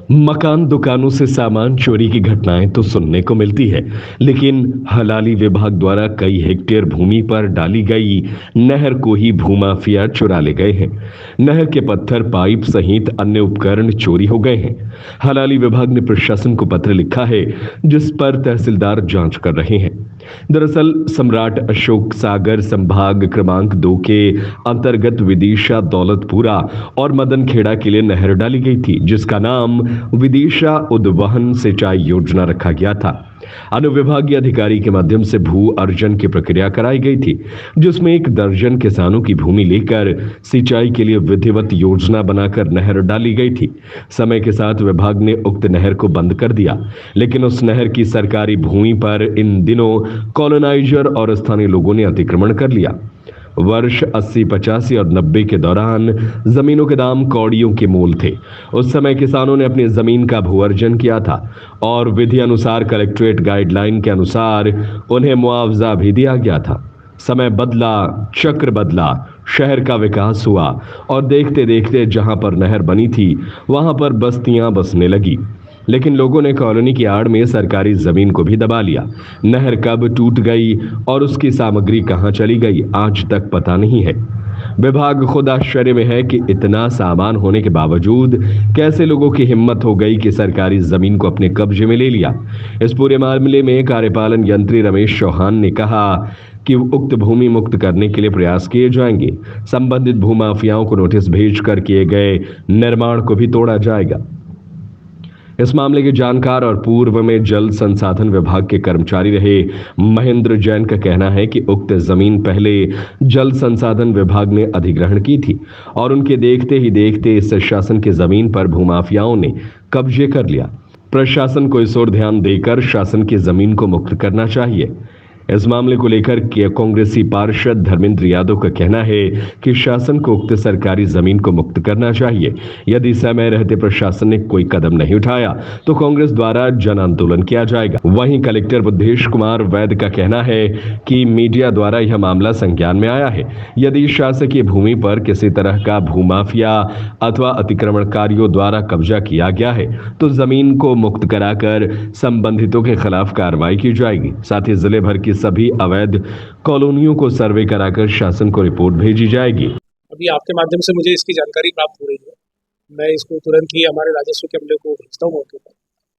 मकान दुकानों से सामान चोरी की घटनाएं तो सुनने को मिलती है, लेकिन हलाली विभाग द्वारा कई हेक्टेयर भूमि पर डाली गई नहर को ही भूमाफिया चुरा ले गए हैं। नहर के पत्थर, पाइप सहित अन्य उपकरण चोरी हो गए हैं। हलाली विभाग ने प्रशासन को पत्र लिखा है, जिस पर तहसीलदार जांच कर रहे हैं। दरअसल सम्राट अशोक सागर संभाग क्रमांक 2 के अंतर्गत विदिशा, दौलतपुरा और मदनखेड़ा के लिए नहर डाली गई थी, जिसका नाम विदिशा उद्वहन सिंचाई योजना रखा गया था। अनुविभागीय अधिकारी के माध्यम से भू अर्जन की प्रक्रिया कराई गई थी, जिसमें 1 दर्जन किसानों की भूमि लेकर सिंचाई के लिए विधिवत योजना बनाकर नहर डाली गई थी। समय के साथ विभाग ने उक्त नहर को बंद कर दिया, लेकिन उस नहर की सरकारी भूमि पर इन दिनों कॉलोनाइजर और स्थानीय लोगों ने अतिक्रमण कर लिया। वर्ष 80, 85 और 90 के दौरान जमीनों के दाम कौड़ियों के मोल थे। उस समय किसानों ने अपनी जमीन का भू अर्जन किया था और विधि अनुसार कलेक्ट्रेट गाइडलाइन के अनुसार उन्हें मुआवजा भी दिया गया था। समय बदला, चक्र बदला, शहर का विकास हुआ और देखते देखते जहां पर नहर बनी थी वहां पर बस्तियां बसने लगी। लेकिन लोगों ने कॉलोनी की आड़ में सरकारी जमीन को भी दबा लिया। नहर कब टूट गई और उसकी सामग्री कहां चली गई, आज तक पता नहीं है। विभाग खुद आश्चर्य में है कि इतना सामान होने के बावजूद कैसे लोगों की हिम्मत हो गई कि सरकारी जमीन को अपने कब्जे में ले लिया। इस पूरे मामले में कार्यपालन यंत्री रमेश चौहान ने कहा कि उक्त भूमि मुक्त करने के लिए प्रयास किए जाएंगे। संबंधित भूमाफियाओं को नोटिस भेजकर किए गए निर्माण को भी तोड़ा जाएगा। इस मामले के जानकार और पूर्व में जल संसाधन विभाग के कर्मचारी रहे महेंद्र जैन का कहना है कि उक्त जमीन पहले जल संसाधन विभाग ने अधिग्रहण की थी और उनके देखते ही देखते इस शासन की जमीन पर भूमाफियाओं ने कब्जे कर लिया। प्रशासन को इस ओर ध्यान देकर शासन की जमीन को मुक्त करना चाहिए। इस मामले को लेकर कांग्रेसी पार्षद धर्मेंद्र यादव का कहना है कि शासन को उक्त सरकारी जमीन को मुक्त करना चाहिए। यदि समय रहते प्रशासन ने कोई कदम नहीं उठाया तो कांग्रेस द्वारा जन आंदोलन किया जाएगा। वहीं कलेक्टर बुद्धेश कुमार वैद का कहना है कि मीडिया द्वारा यह मामला संज्ञान में आया है। यदि शासकीय भूमि पर किसी तरह का भूमाफिया अथवा अतिक्रमणकारियों द्वारा कब्जा किया गया है तो जमीन को मुक्त कराकर संबंधितों के खिलाफ कार्रवाई की जाएगी। साथ ही जिले भर की सभी अवैध कॉलोनियों को सर्वे कराकर शासन को रिपोर्ट भेजी जाएगी। अभी आपके माध्यम से मुझे इसकी जानकारी प्राप्त हो रही है। मैं इसको तुरंत ही हमारे राजस्व के अमले को भेजता हूँ मौके पर,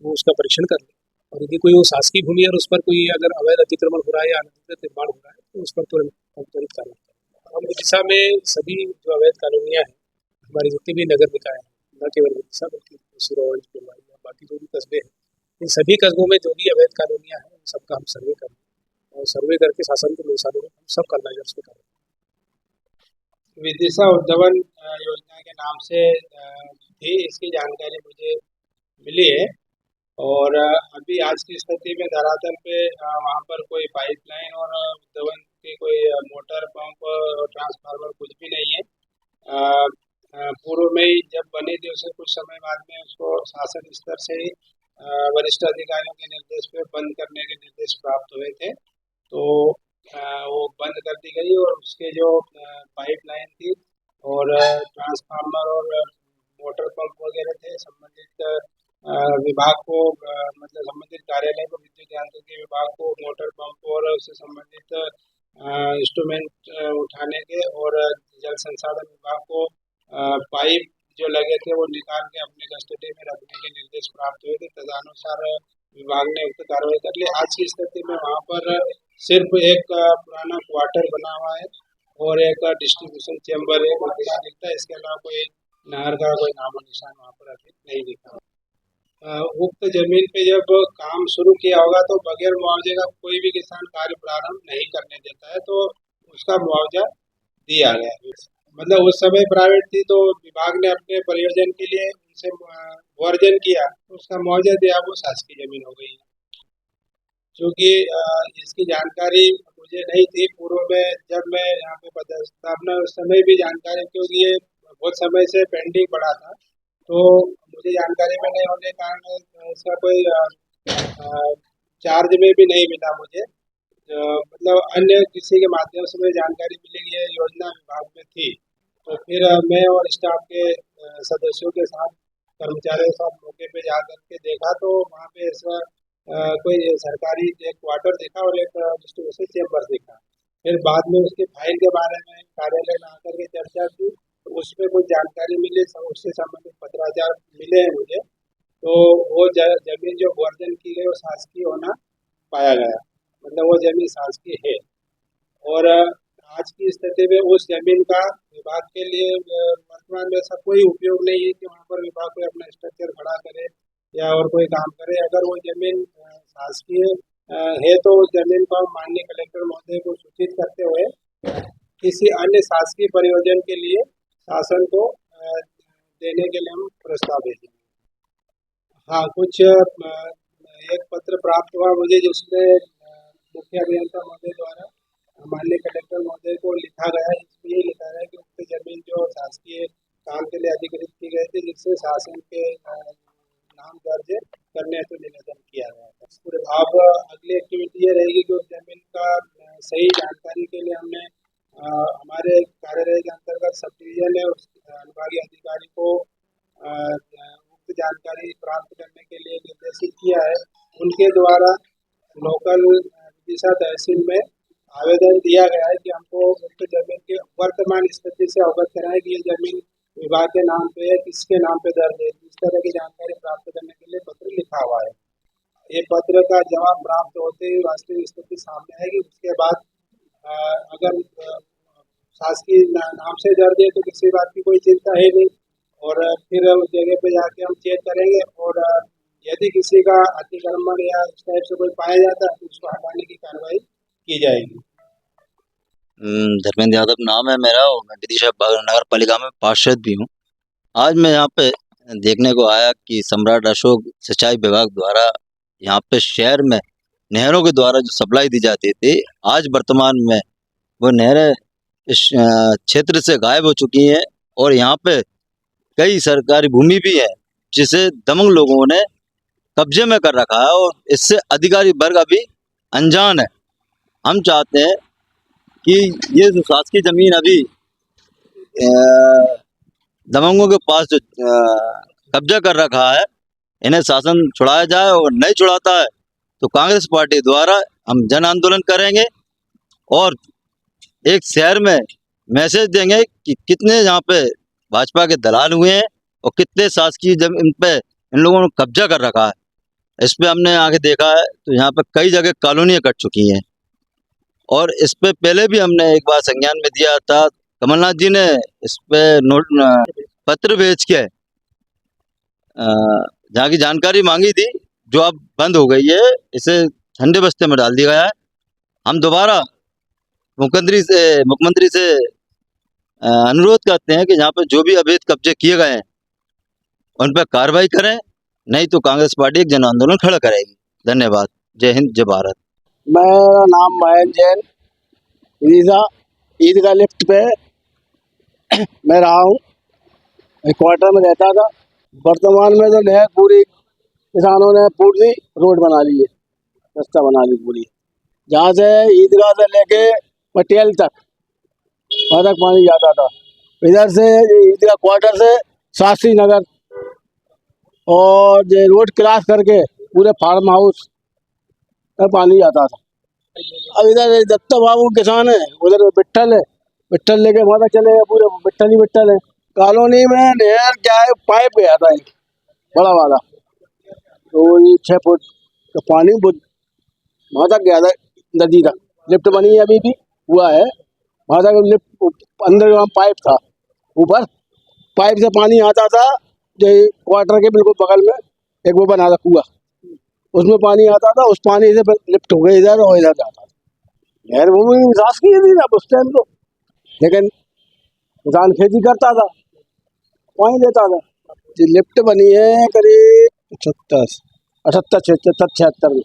वो उसका परीक्षण कर ले और यदि कोई वो शासकीय भूमि है और उस पर कोई अगर अवैध अतिक्रमण हो रहा है या अनधिकृत निर्माण हो रहा है तो उस पर तुरंत त्वरित कार्रवाई करें। हम दिशा में सभी जो अवैध कॉलोनियाँ हैं, हमारे जितने भी नगर निकाय हैं, न केवल दिशा बल्कि सिरौंज, बेलवाई या बाकी जो भी कस्बे हैं, इन सभी कस्बों में जो भी अवैध कॉलोनियाँ हैं उन सबका हम सर्वे करें और सर्वे करके शासन के अनुसार हम सब कॉलोनाइजर्स को करें। विदिशा उद्वहन योजना के नाम से भी इसकी जानकारी मुझे मिली है और अभी आज की स्थिति में धरातल पे वहाँ पर कोई पाइपलाइन और उद्वहन की कोई मोटर, पंप और ट्रांसफार्मर कुछ भी नहीं है। पूर्व में ही जब बनी थी उससे कुछ समय बाद में उसको शासन स्तर से ही वरिष्ठ अधिकारियों के निर्देश पे बंद करने के निर्देश प्राप्त हुए थे, तो वो बंद कर दी गई और उसके जो पाइपलाइन थी और ट्रांसफार्मर और मोटर पंप वगैरह थे, संबंधित विभाग को मतलब संबंधित कार्यालय को, विद्युत यांत्रिकी विभाग को मोटर पंप और उससे संबंधित इंस्ट्रूमेंट उठाने के और जल संसाधन विभाग को पाइप जो लगे थे वो निकाल के अपने कस्टडी में रखने के निर्देश प्राप्त हुए थे। तदनुसार विभाग ने उक्त कार्रवाई कर ली। आज की स्थिति में वहाँ पर सिर्फ एक पुराना क्वार्टर बना हुआ है और एक डिस्ट्रीब्यूशन चैम्बर है, उतना दिखता है। इसके अलावा कोई नहर का कोई नामो निशान वहाँ पर अभी नहीं दिखा। उक्त जमीन पे जब काम शुरू किया होगा तो बगैर मुआवजे का कोई भी किसान कार्य प्रारंभ नहीं करने देता है, तो उसका मुआवजा दिया गया। मतलब उस समय प्राइवेट थी तो विभाग ने अपने प्रयोजन के लिए उनसे वर्जन किया, उसका मुआवजा दिया, वो शासकीय जमीन हो गई। क्योंकि इसकी जानकारी मुझे नहीं थी पूर्व में, जब मैं यहाँ पे पदस्थापना उस समय भी जानकारी, क्योंकि ये बहुत समय से पेंडिंग पड़ा था, तो मुझे जानकारी में नहीं होने के कारण इसका कोई चार्ज में भी नहीं मिला मुझे। मतलब अन्य किसी के माध्यम से मुझे जानकारी मिली कि ये योजना विभाग में थी, तो फिर मैं और स्टाफ के सदस्यों के साथ कर्मचारियों के साथ मौके पे जा करके देखा तो वहाँ पे ऐसा कोई सरकारी एक क्वार्टर दिखा और एक डिस्ट्रीब्यूशन चेम्बर दिखा। फिर बाद में उसकी फाइल के बारे में कार्यालय में आकर के चर्चा की तो उसमें कुछ जानकारी मिली, उससे संबंधित पत्राचार मिले हैं मुझे। तो वो जमीन जो वर्जन की गई वो शासकीय होना पाया गया, मतलब वो जमीन शासकीय है। और आज की स्थिति में उस जमीन का विभाग के लिए वर्तमान में ऐसा कोई उपयोग नहीं है कि वहाँ पर विभाग कोई अपना स्ट्रक्चर खड़ा करे या और कोई काम करे। अगर वो जमीन शासकीय है तो उस जमीन को हम माननीय कलेक्टर महोदय को सूचित करते हुए किसी अन्य शासकीय प्रयोजन के लिए शासन को देने के लिए हम प्रस्ताव भेजेंगे। हाँ, कुछ एक पत्र प्राप्त हुआ मुझे जिसमें मुख्य अभियंता महोदय द्वारा माननीय कलेक्टर महोदय को लिखा गया है, जिसमें ये लिखा गया है कि उक्त जमीन जो शासकीय काम के लिए अधिकृत की गई थी जिससे शासन के नाम दर्ज करने हेतु निवेदन किया गया था। अब अगली एक्टिविटी ये रहेगी कि उस जमीन का सही जानकारी के लिए हमने हमारे कार्यालय के अंतर्गत सब डिवीजन है उस अनुभागीय अधिकारी को उक्त जानकारी प्राप्त करने के लिए निर्देशित किया है। उनके द्वारा लोकल विदिशा तहसील में आवेदन दिया गया है कि हमको उक्त जमीन की वर्तमान स्थिति से अवगत कराएं कि ये जमीन विभाग के नाम पे है, किसके नाम पे दर्ज है। इस तरह की जानकारी प्राप्त करने के लिए पत्र लिखा हुआ है। ये पत्र का जवाब प्राप्त होते ही वास्तविक स्थिति सामने आएगी। उसके बाद अगर शासकीय नाम से दर्ज है तो किसी बात की कोई चिंता है नहीं, और फिर उस जगह पे जाके हम चेक करेंगे और यदि किसी का अतिक्रमण या इस टाइप से कोई पाया जाता है तो उसको हटाने की कार्रवाई की जाएगी। धर्मेंद्र यादव नाम है मेरा और मैं विदिशा नगर पालिका में पार्षद भी हूँ। आज मैं यहाँ पे देखने को आया कि सम्राट अशोक सिंचाई विभाग द्वारा यहाँ पे शहर में नहरों के द्वारा जो सप्लाई दी जाती थी, आज वर्तमान में वो नहरें इस क्षेत्र से गायब हो चुकी हैं और यहाँ पे कई सरकारी भूमि भी है जिसे दमंग लोगों ने कब्जे में कर रखा है और इससे अधिकारी वर्ग अभी अनजान है। हम चाहते हैं कि ये जो शासकीय जमीन अभी दमंगों के पास जो कब्जा कर रखा है, इन्हें शासन छुड़ाया जाए और नहीं छुड़ाता है तो कांग्रेस पार्टी द्वारा हम जन आंदोलन करेंगे और एक शहर में मैसेज देंगे कि कितने यहाँ पे भाजपा के दलाल हुए हैं और कितने शासकीय जमीन पे इन लोगों ने कब्जा कर रखा है। इस पे हमने आगे देखा है तो यहाँ पे कई जगह कॉलोनियाँ कट चुकी हैं और इस पे पहले भी हमने एक बार संज्ञान में दिया था। कमलनाथ जी ने इस पे पत्र भेज के जहाँ की जानकारी मांगी थी जो अब बंद हो गई है, इसे ठंडे बस्ते में डाल दिया गया है। हम दोबारा मुख्यमंत्री से अनुरोध करते हैं कि यहाँ पे जो भी अवैध कब्जे किए गए हैं उन पर कार्रवाई करें, नहीं तो कांग्रेस पार्टी एक जन आंदोलन खड़ा करेगी। धन्यवाद। जय हिंद, जय भारत। मेरा नाम महेंद्र जैन, विदिशा ईदगाह लिफ्ट पे मैं रहा हूँ, क्वार्टर में रहता था। वर्तमान में तो नहर पूरी किसानों ने पूरी रोड बना ली है, रास्ता बना ली पूरी, जहाँ से ईदगाह से लेके पटेल तक वहाँ तक पानी जाता था। इधर से ईदगाह क्वार्टर से शास्त्री नगर और ये रोड क्रॉस करके पूरे फार्म हाउस तक पानी जाता था। अब इधर दत्ता बाबू किसान है, उधर बिट्ठल है, बिट्ठल लेके वहाँ तक चले गए, पूरे बिट्ठल ही बिट्ठल है। कॉलोनी में नहर क्या है, पाइप गया था एक बड़ा वाला, तो ये 6 फुट का पानी वहाँ तक गया था, नदी तक। लिफ्ट बनी है, अभी भी हुआ है, वहाँ तक लिफ्ट अंडरग्राउंड पाइप था, ऊपर पाइप से पानी आता था। जो क्वार्टर के बिल्कुल बगल में एक वो बना था कुआ, उसमें पानी आता था, उस पानी से लिफ्ट हो गई इधर और इधर जाता था। नहर भूमि शासकीय थी ना उस टाइम तो, लेकिन किसान खेती करता था, पानी देता था। जो लिफ्ट बनी है करीब 78 में,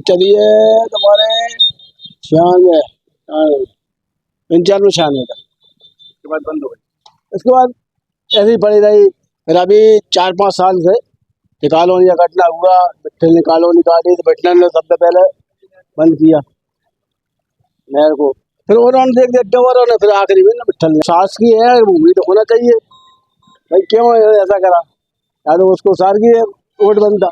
चलिए तुम्हारे 96 95 तक, उसके बाद बंद हो गई। इसके बाद ऐसे ही पड़ी रही। फिर अभी 4-5 साल से कॉलोनी का घटना हुआ, बिट्ठल ने कॉलोनी काटी तो बिट्ठल ने सबसे पहले बंद किया नहर को, फिर उन्होंने देख देख के फिर आखिरी में ना बिट्ठल ने। शासकीय है, भूमि तो होना चाहिए, भाई क्यों ऐसा करा, या तो उसको सार की वोट बनता।